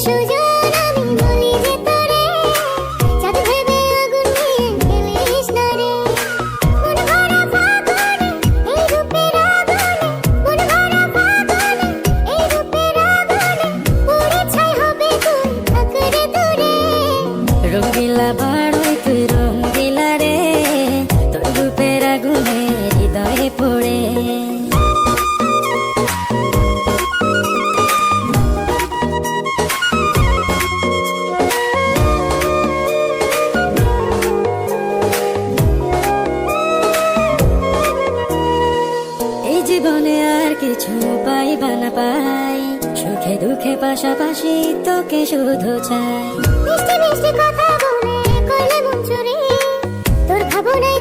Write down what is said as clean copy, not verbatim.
সুজন আমি বলি যে তোরে, চাঁদ ভেবে আগুন নিয়ে খেলিস না রে। মন ভরা ফাগুনে এই রূপের আগুনে, মন ভরা ফাগুনে এই রূপের আগুনে, পুড়ে ছাই হবে তুই থাক রে দূরে। রঙ্গিলা বাড়ই তুই রঙ্গিলা রে, তোর রূপের আগুনে হৃদয়ে পড়ে। এই জীবনে আর কিছু পাইবা না পাই, সুখে দুঃখে পাশাপাশি তোকে শুধু চাই। মিষ্টি মিষ্টি কথা বলে করলে মন চুরি, তোর ভাবনায়